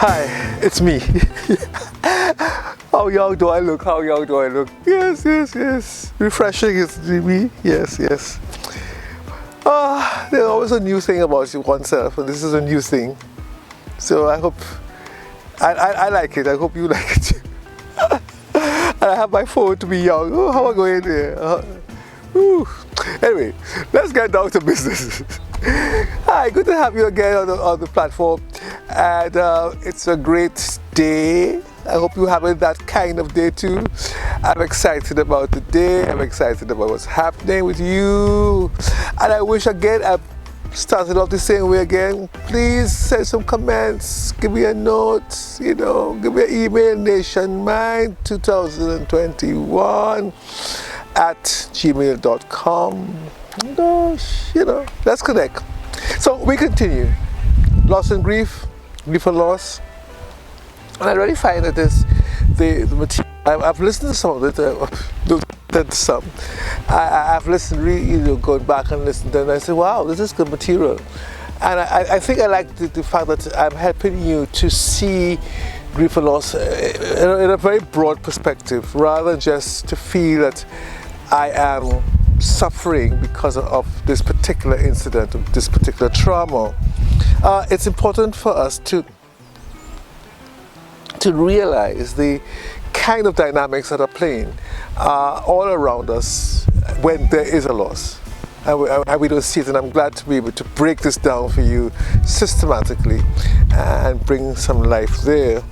Hi, it's me. How young do I look? How young do I look? Yes, yes, yes. Refreshing is me. Yes, yes. There's always a new thing about oneself, and this is a new thing. So I hope, I like it. I hope you like it too. And I have my phone to be young. Oh, how am I going there? Anyway, let's get down to business. Hi, good to have you again on the platform. And it's a great day. I hope you're having that kind of day too. I'm excited about the day. I'm excited about what's happening with you. And I wish again, I started off the same way again. Please send some comments. Give me a note. Give me an email, nationmind2021 @gmail.com. Gosh, let's connect. So we continue. Loss and grief, grief and loss. And I really find that the material, I've listened to some of it, some. I've listened, really, going back and listened, and I say, wow, this is good material. And I think I like the fact that I'm helping you to see grief and loss in a very broad perspective, rather than just to feel that I am suffering because of this particular incident, of this particular trauma. It's important for us to realize the kind of dynamics that are playing all around us when there is a loss. And we don't see it, and I'm glad to be able to break this down for you systematically and bring some life there.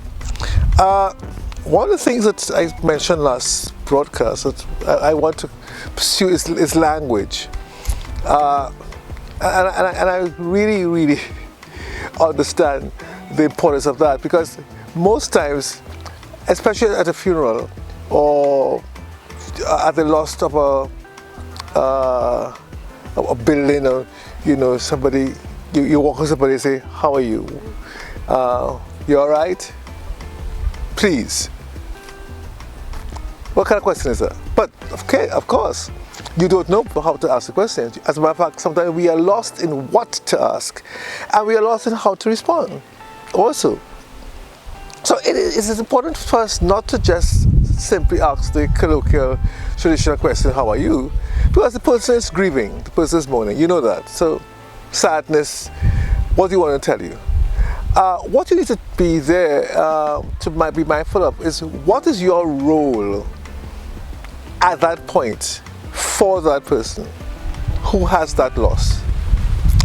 One of the things that I mentioned last broadcast that I want to pursue is language. And I really, really understand the importance of that, because most times, especially at a funeral or at the loss of a building, or somebody, you walk with somebody and say, how are you? You all right? Please. What kind of question is that? But okay, of course, you don't know how to ask the question. As a matter of fact, sometimes we are lost in what to ask, and we are lost in how to respond also. So it is important for us not to just simply ask the colloquial, traditional question, how are you? Because the person is grieving, the person is mourning, you know that. So sadness, what do you want to tell you? What you need to be there to be mindful of is, what is your role at that point for that person who has that loss?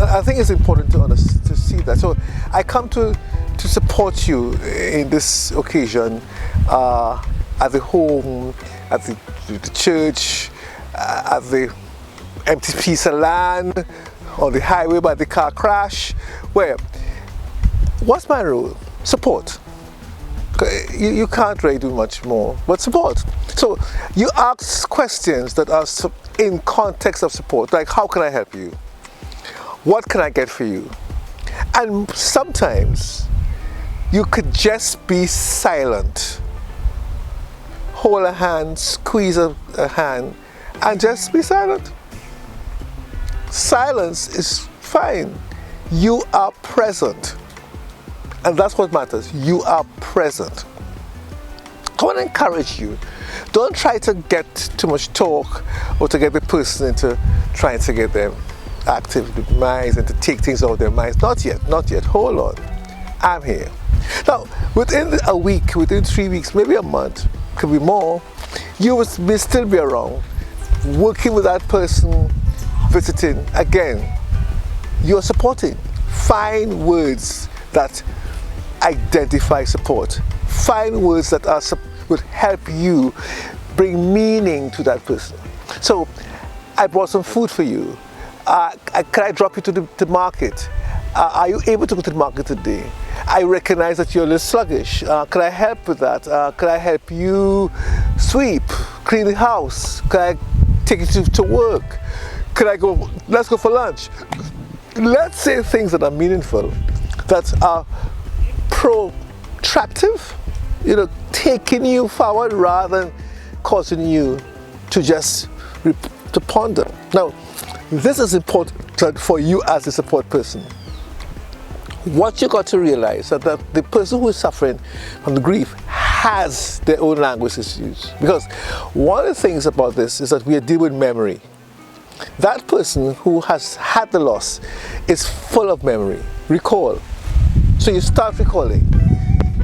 I think it's important to see that. So I come to support you in this occasion, at the home, at the church, at the empty piece of land, on the highway by the car crash, where what's my role? Support. You can't really do much more, but support. So you ask questions that are in context of support, like, how can I help you? What can I get for you? And sometimes you could just be silent. Hold a hand, squeeze a hand, and just be silent. Silence is fine. You are present. And that's what matters. You are present. I want to encourage you. Don't try to get too much talk or to get the person into trying to get them active with minds and to take things out of their minds. Not yet, not yet. Hold on. I'm here. Now, within a week, within 3 weeks, maybe a month, could be more, you will still be around, working with that person, visiting. Again, you're supporting. Find words that identify support. Find words that would help you bring meaning to that person. So, I brought some food for you. Can I drop you to the market? Are you able to go to the market today? I recognize that you're a little sluggish. Can I help with that? Can I help you sweep, clean the house? Can I take you to work? Let's go for lunch. Let's say things that are meaningful, that are protractive, taking you forward rather than causing you to just to ponder. Now, this is important for you as a support person. what you got to realize is that the person who is suffering from the grief has their own language issues. Because one of the things about this is that we are dealing with memory. That person who has had the loss is full of memory, recall. So you start recalling.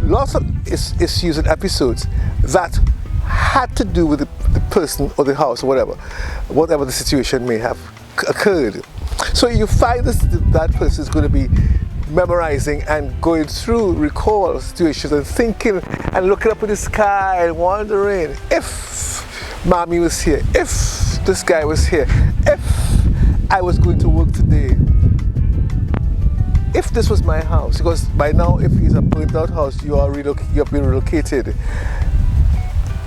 Lots of issues and episodes that had to do with the person or the house or whatever the situation may have occurred. So you find that person is going to be memorizing and going through recall situations and thinking and looking up at the sky and wondering if mommy was here, if this guy was here, if I was going to work today, if this was my house. Because by now, if it's a burnt out house, you have been relocated.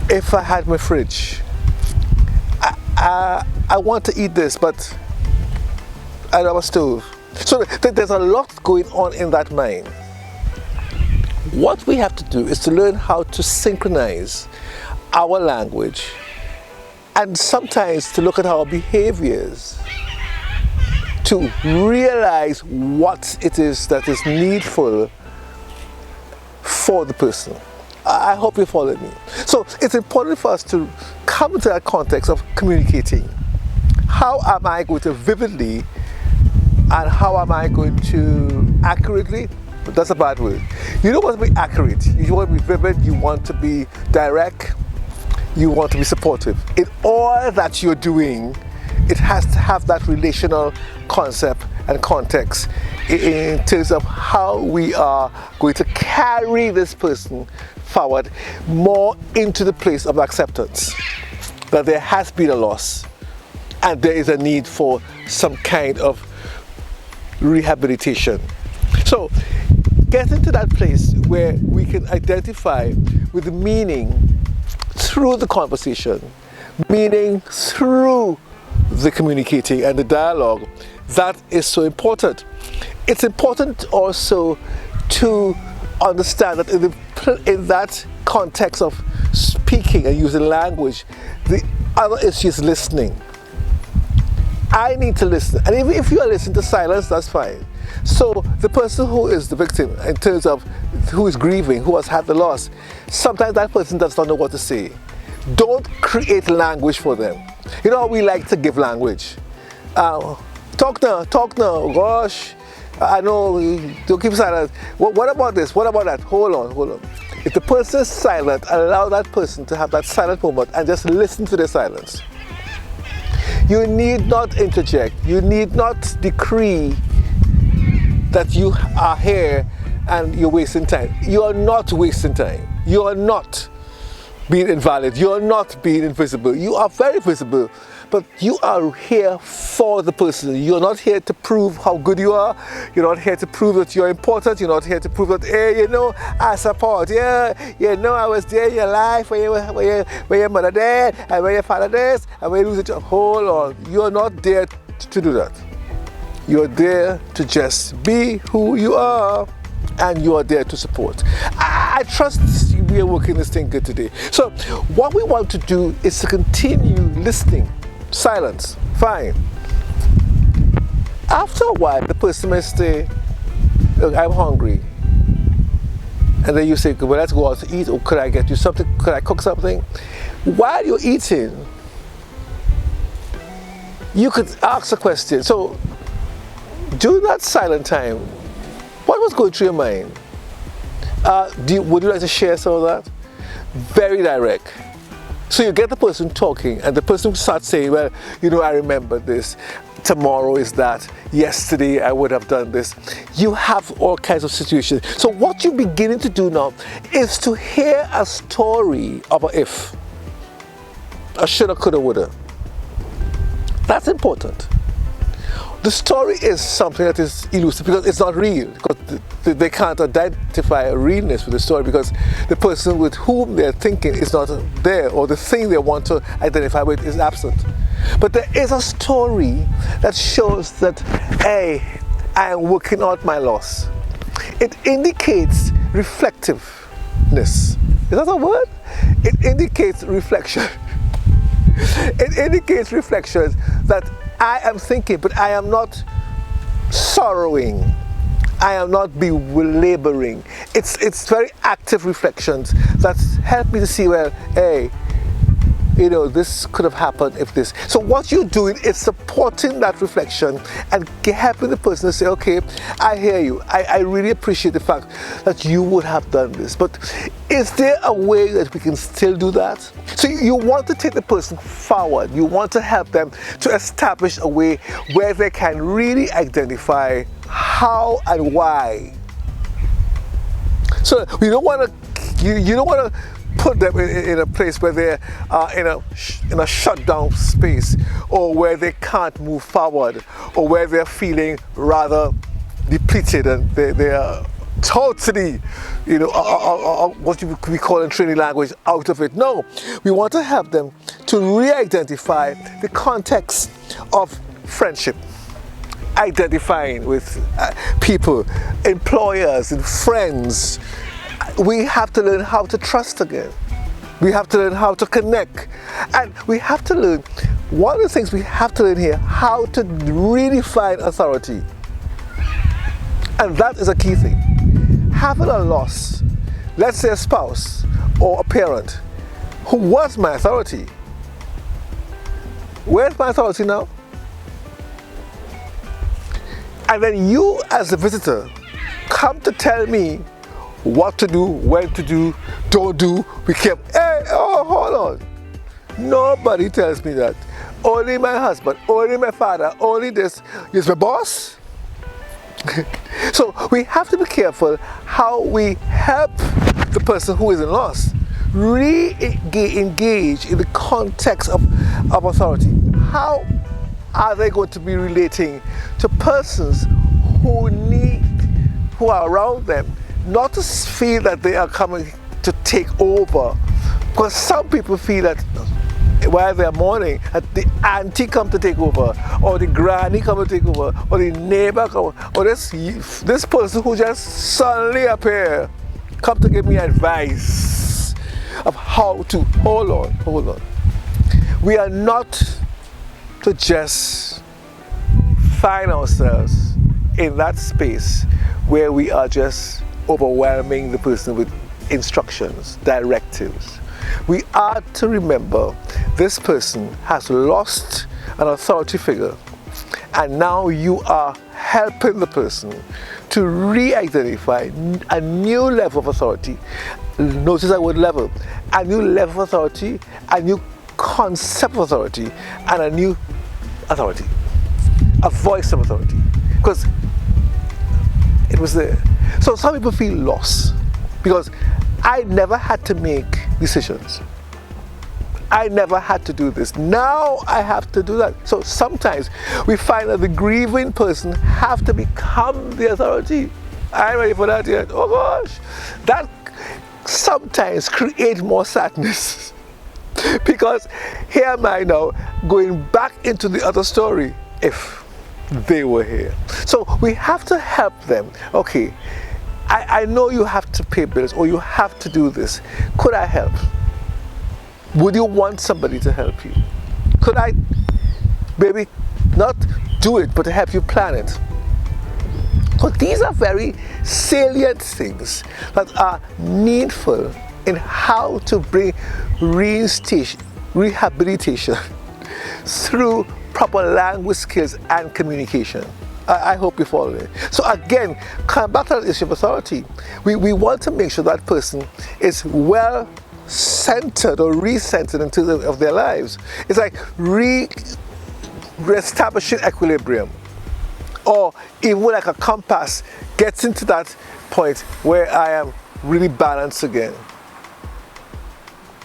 If I had my fridge, I want to eat this, but I don't have a stove. So there's a lot going on in that mind. What we have to do is to learn how to synchronize our language and sometimes to look at our behaviors to realize what it is that is needful for the person. I hope you followed me. So it's important for us to come to that context of communicating. How am I going to vividly and how am I going to accurately? But that's a bad word. You don't want to be accurate. You want to be vivid. You want to be direct. You want to be supportive. In all that you're doing, it has to have that relational concept and context in terms of how we are going to carry this person forward more into the place of acceptance that there has been a loss and there is a need for some kind of rehabilitation. So get into that place where we can identify with the meaning through the conversation, meaning through the communicating and the dialogue. That is so important. It's important also to understand that in that context of speaking and using language, the other issue is listening. I need to listen, and if you are listening to silence, that's fine. So the person who is the victim, in terms of who is grieving, who has had the loss, sometimes that person does not know what to say. Don't create language for them. You know, we like to give language. Talk now, gosh, I know, don't keep silent. What about this? What about that? Hold on. If the person is silent, allow that person to have that silent moment and just listen to the silence. You need not interject. You need not decree that you are here and you're wasting time. You are not wasting time. You are not being invalid. You are not being invisible. You are very visible, but you are here for the person. You're not here to prove how good you are. You're not here to prove that you're important. You're not here to prove that, hey, you know, I support you. You know, I was there in your life when your mother died, and when your father died, and when you lose a job. Hold on. You're not there to do that. You're there to just be who you are, and you are there to support. I trust we are working this thing good today. So what we want to do is to continue listening. Silence, fine. After a while, the person may say, look, I'm hungry. And then you say, well, let's go out to eat, or could I get you something? Could I cook something? While you're eating, you could ask a question. So during that silent time, what was going through your mind? Would you like to share some of that? Very direct. So you get the person talking, and the person starts saying, well, you know, I remember this. Tomorrow is that. Yesterday I would have done this. You have all kinds of situations. So what you're beginning to do now is to hear a story of a if. A shoulda, coulda, woulda. That's important. The story is something that is elusive because it's not real. Because they can't identify a realness with the story because the person with whom they're thinking is not there, or the thing they want to identify with is absent. But there is a story that shows that, hey, I am working out my loss. It indicates reflectiveness. Is that a word? It indicates reflection. It indicates reflections that I am thinking, but I am not sorrowing. I am not belaboring. It's very active reflections that help me to see, well, hey, this could have happened if this. So what you're doing is supporting that reflection and helping the person to say, okay, I hear you. I really appreciate the fact that you would have done this. But is there a way that we can still do that? So you want to take the person forward. You want to help them to establish a way where they can really identify how and why. So you don't want to put them in a place where they're in a shutdown space, or where they can't move forward, or where they're feeling rather depleted and they are totally, what we call in training language, out of it. No, we want to help them to re-identify the context of friendship, identifying with people, employers and friends. We have to learn how to trust again. We have to learn how to connect. And we have to learn, one of the things we have to learn here, how to redefine authority. And that is a key thing. Having a loss, let's say a spouse or a parent, who was my authority. Where's my authority now? And then you as a visitor come to tell me what to do, when to do, don't do. We kept, hold on. Nobody tells me that. Only my husband, only my father, only this. Is my boss? So we have to be careful how we help the person who is in loss re-engage in the context of authority. How are they going to be relating to persons who are around them? Not to feel that they are coming to take over, because some people feel that while they're mourning, that the auntie come to take over, or the granny come to take over, or the neighbor come, or this person who just suddenly appear come to give me advice of how to hold on. We are not to just find ourselves in that space where we are just overwhelming the person with instructions, directives. We are to remember this person has lost an authority figure, and now you are helping the person to re-identify a new level of authority. Notice that word level. A new level of authority, a new concept of authority, and a new authority. A voice of authority. Because it was there. So some people feel lost because I never had to make decisions. I never had to do this. Now I have to do that. So sometimes we find that the grieving person have to become the authority. I ain't ready for that yet. Oh gosh. That sometimes creates more sadness. Because here am I now going back into the other story if they were here. So we have to help them. Okay, I know you have to pay bills or you have to do this. Could I help? Would you want somebody to help you? Could I maybe not do it, but to help you plan it? But these are very salient things that are needful in how to bring rehabilitation through proper language skills and communication. I hope you follow me. So again, come back to the issue of authority. We want to make sure that person is well centered or re-centered into of their lives. It's like re-establishing equilibrium, or even like a compass gets into that point where I am really balanced again.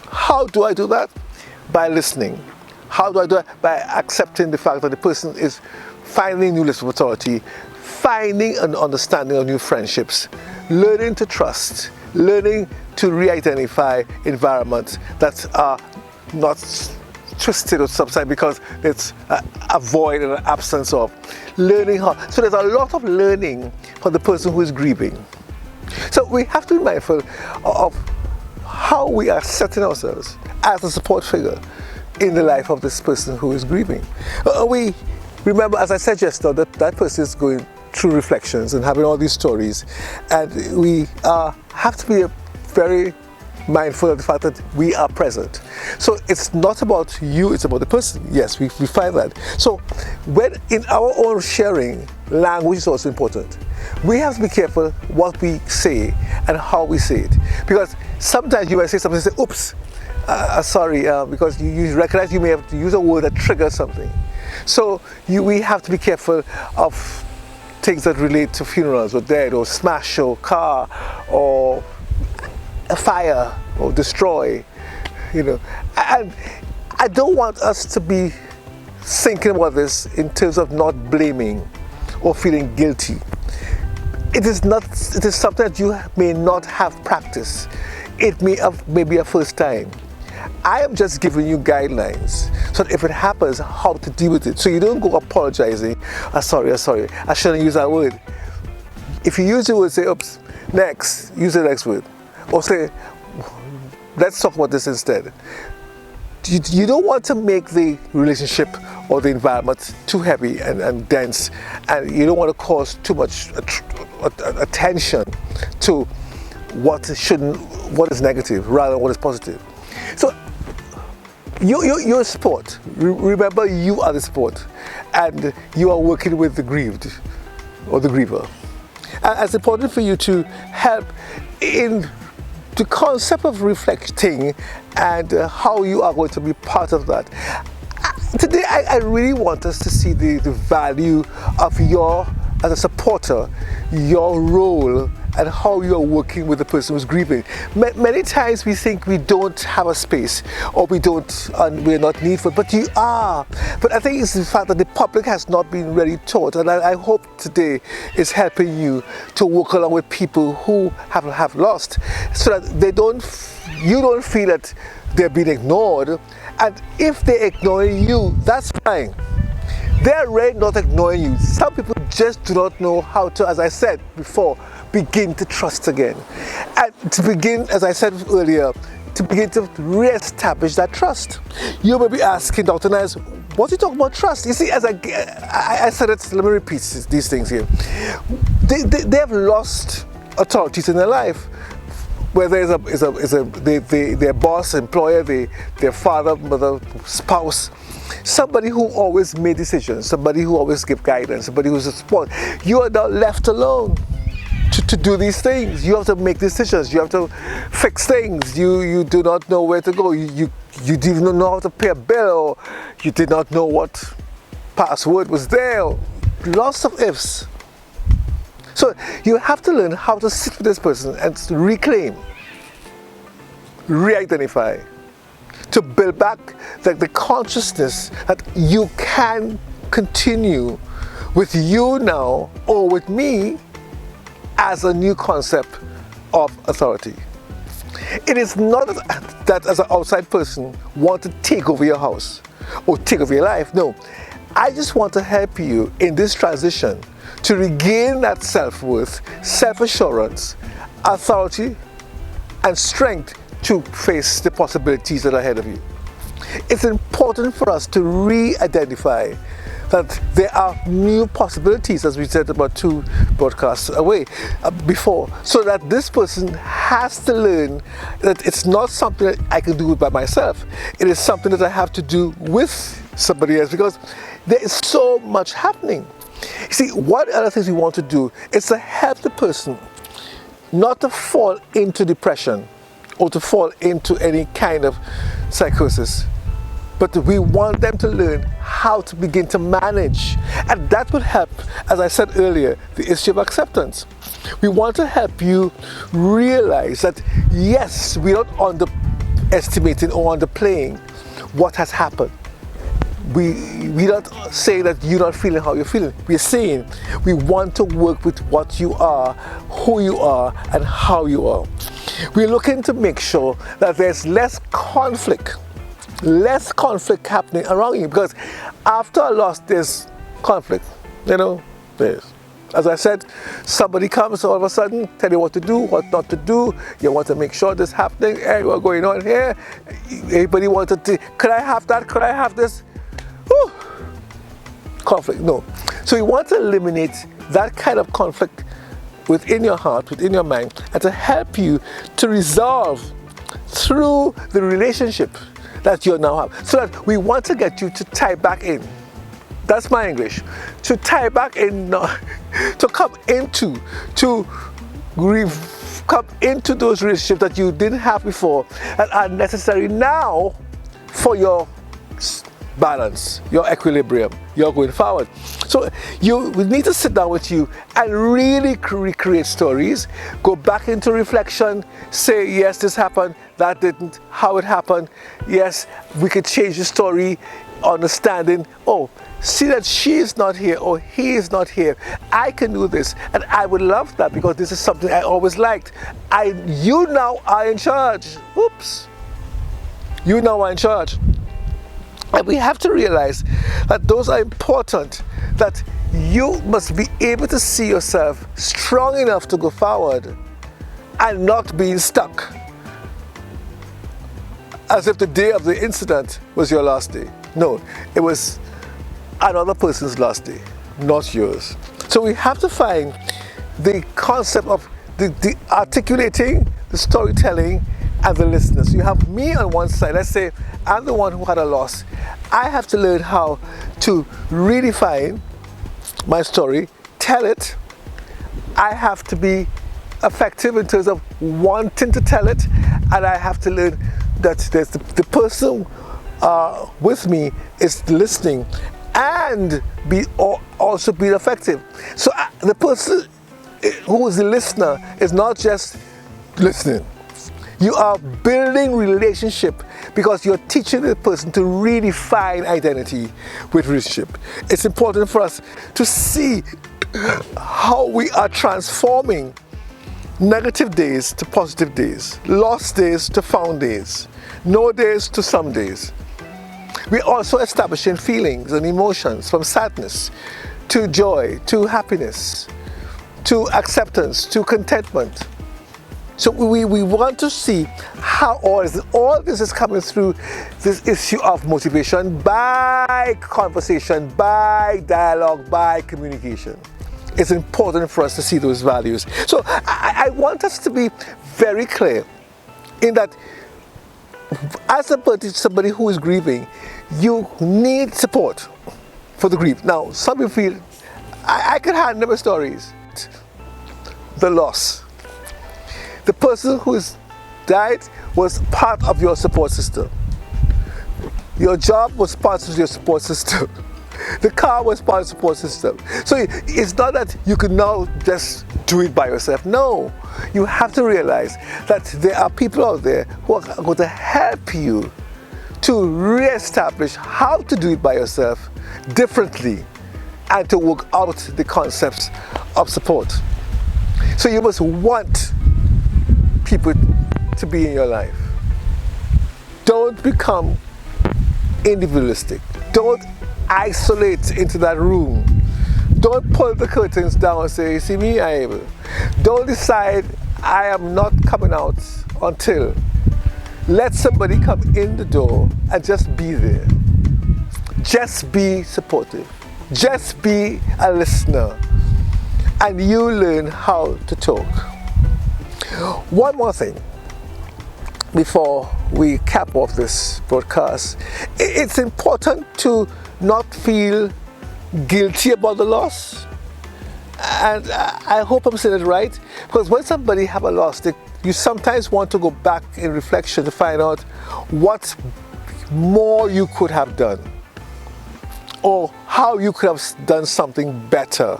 How do I do that? By listening. How do I do it? By accepting the fact that the person is finding new levels of authority, finding an understanding of new friendships, learning to trust, learning to re-identify environments that are not twisted or subside because it's a void and an absence of. Learning how. So there's a lot of learning for the person who is grieving. So we have to be mindful of how we are setting ourselves as a support figure in the life of this person who is grieving. We remember, as I said just now, that person is going through reflections and having all these stories, and we have to be very mindful of the fact that we are present. So it's not about you, it's about the person. Yes, we find that. So when in our own sharing, language is also important. We have to be careful what we say and how we say it, because sometimes you might say something and say, oops, sorry, because you recognize you may have to use a word that triggers something. So we have to be careful of things that relate to funerals or dead or smash or car or a fire or destroy, and I don't want us to be thinking about this in terms of not blaming or feeling guilty. It is something that you may not have practiced. It may be a first time. I am just giving you guidelines so that if it happens, how to deal with it. So you don't go apologizing, sorry, I shouldn't use that word. If you use the word, say, oops, next, use the next word. Or say, let's talk about this instead. You don't want to make the relationship or the environment too heavy and dense, and you don't want to cause too much attention to what is negative rather than what is positive. So you're a sport. Remember, you are the sport, and you are working with the grieved or the griever. And it's important for you to help in the concept of reflecting and how you are going to be part of that. Today, I really want us to see the value of as a supporter, your role and how you are working with the person who's grieving. Many times we think we don't have a space or we're not needful, but you are. But I think it's the fact that the public has not been really taught, and I hope today is helping you to work along with people who have lost, so that you don't feel that they're being ignored. And if they're ignoring you, that's fine. They're really not ignoring you. Some people just do not know how to, as I said before, begin to trust again. And to begin, as I said earlier, to begin to re-establish that trust. You may be asking, Dr. Niles, what are you talking about trust? You see, as I said it, let me repeat these things here. They have lost authorities in their life, whether their boss, employer, their father, mother, spouse, somebody who always made decisions, somebody who always gave guidance, somebody who's a support. You are now left alone to do these things. You have to make decisions. You have to fix things. You do not know where to go. You didn't know how to pay a bill, or you did not know what password was there. Lots of ifs. So you have to learn how to sit with this person and reclaim, re-identify, to build back the consciousness that you can continue with you now or with me as a new concept of authority. It is not that as an outside person want to take over your house or take over your life. No, I just want to help you in this transition to regain that self-worth, self-assurance, authority, and strength to face the possibilities that are ahead of you. It's important for us to re-identify that there are new possibilities, as we said about 2 broadcasts away before, so that this person has to learn that it's not something that I can do by myself. It is something that I have to do with somebody else, because there is so much happening. You see, one other things we want to do is to help the person not to fall into depression or to fall into any kind of psychosis, but we want them to learn how to begin to manage. And that would help, as I said earlier, the issue of acceptance. We want to help you realize that, yes, we're not underestimating or underplaying what has happened. We're not saying that you're not feeling how you're feeling. We're saying we want to work with what you are, who you are, and how you are. We're looking to make sure that there's less conflict happening around you, because after a loss, there's conflict. There's. As I said, somebody comes all of a sudden, tell you what to do, what not to do. You want to make sure this is happening. Hey, what's going on here? Everybody wanted to, could I have that? Could I have this? Whew. Conflict, no. So we want to eliminate that kind of conflict within your heart, within your mind, and to help you to resolve through the relationship that you now have. So that we want to get you to tie back in. That's my English. To tie back in, to come into those relationships that you didn't have before that are necessary now for your balance, your equilibrium, your going forward. So we need to sit down with you and really recreate stories, go back into reflection, say, yes, this happened, that didn't, how it happened, yes, we could change the story, understanding, oh, see that she is not here or he is not here, I can do this, and I would love that because this is something I always liked. You now are in charge. Oops. You now are in charge. And we have to realize that those are important, that you must be able to see yourself strong enough to go forward and not being stuck as if the day of the incident was your last day. No, it was another person's last day, not yours. So we have to find the concept of the articulating, the storytelling, and the listeners. You have me on one side. Let's say I'm the one who had a loss. I have to learn how to redefine my story, tell it. I have to be effective in terms of wanting to tell it, and I have to learn that there's the person with me is listening and also be effective. So the person who is the listener is not just listening. You are building relationship because you're teaching the person to redefine identity with relationship. It's important for us to see how we are transforming negative days to positive days, lost days to found days, no days to some days. We're also establishing feelings and emotions from sadness to joy, to happiness, to acceptance, to contentment. So we want to see how all this is coming through this issue of motivation by conversation, by dialogue, by communication. It's important for us to see those values. So I want us to be very clear in that as somebody who is grieving, you need support for the grief. Now, some people feel, I can handle my stories. The loss. The person who has died was part of your support system. Your job was part of your support system. The car was part of the support system. So it's not that you can now just do it by yourself. No, you have to realize that there are people out there who are going to help you to re-establish how to do it by yourself differently and to work out the concepts of support. So you must want people to be in your life. Don't become individualistic. Don't isolate into that room. Don't pull the curtains down and say, see me, I am. Don't decide I am not coming out until. Let somebody come in the door and just be there. Just be supportive. Just be a listener. And you learn how to talk. One more thing before we cap off this broadcast. It's important to not feel guilty about the loss. And I hope I'm saying it right, because when somebody have a loss, you sometimes want to go back in reflection to find out what more you could have done, or how you could have done something better,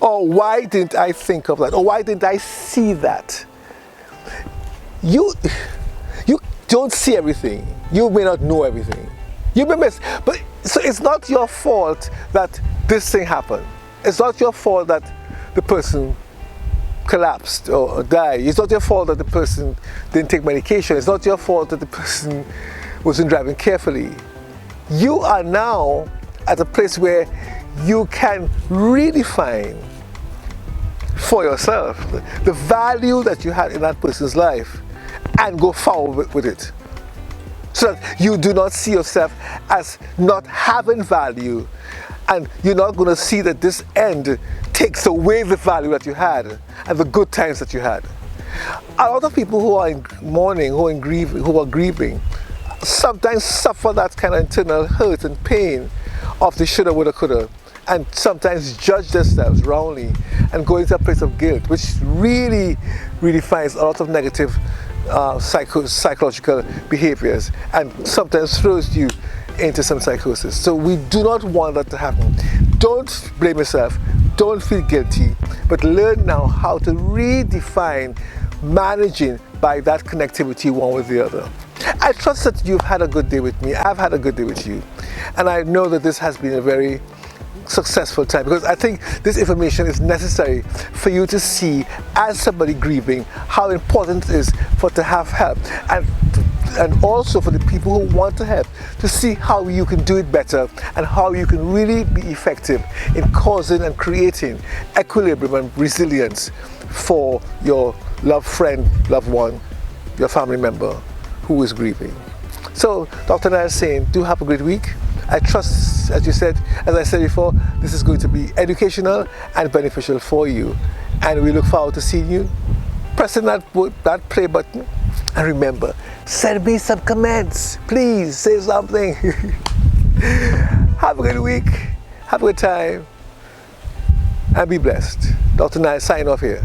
or why didn't I think of that, or why didn't I see that. You don't see everything. You may not know everything. You may miss. But so it's not your fault that this thing happened. It's not your fault that the person collapsed or died. It's not your fault that the person didn't take medication. It's not your fault that the person wasn't driving carefully. You are now at a place where you can redefine for yourself the value that you had in that person's life and go forward with it, so that you do not see yourself as not having value And you're not going to see that this end takes away the value that you had and the good times that you had. A lot of people who are in mourning, who are grieving, sometimes suffer that kind of internal hurt and pain of the shoulda, woulda, coulda, and sometimes judge themselves wrongly and go into a place of guilt, which really finds a lot of negative psychological behaviors and sometimes throws you into some psychosis. So we do not want that to happen. Don't blame yourself, don't feel guilty, but learn now how to redefine managing by that connectivity one with the other. I trust that you've had a good day with me. I've had a good day with you. And I know that this has been a very successful time, because I think this information is necessary for you to see, as somebody grieving, how important it is to have help, and also for the people who want to help to see how you can do it better and how you can really be effective in causing and creating equilibrium and resilience for your loved friend, loved one, your family member who is grieving. So Dr. Naya is saying, do have a great week. I trust, as I said before, this is going to be educational and beneficial for you. And we look forward to seeing you pressing that play button. And remember, send me some comments. Please say something. Have a good week. Have a good time. And be blessed. Dr. Naya sign off here.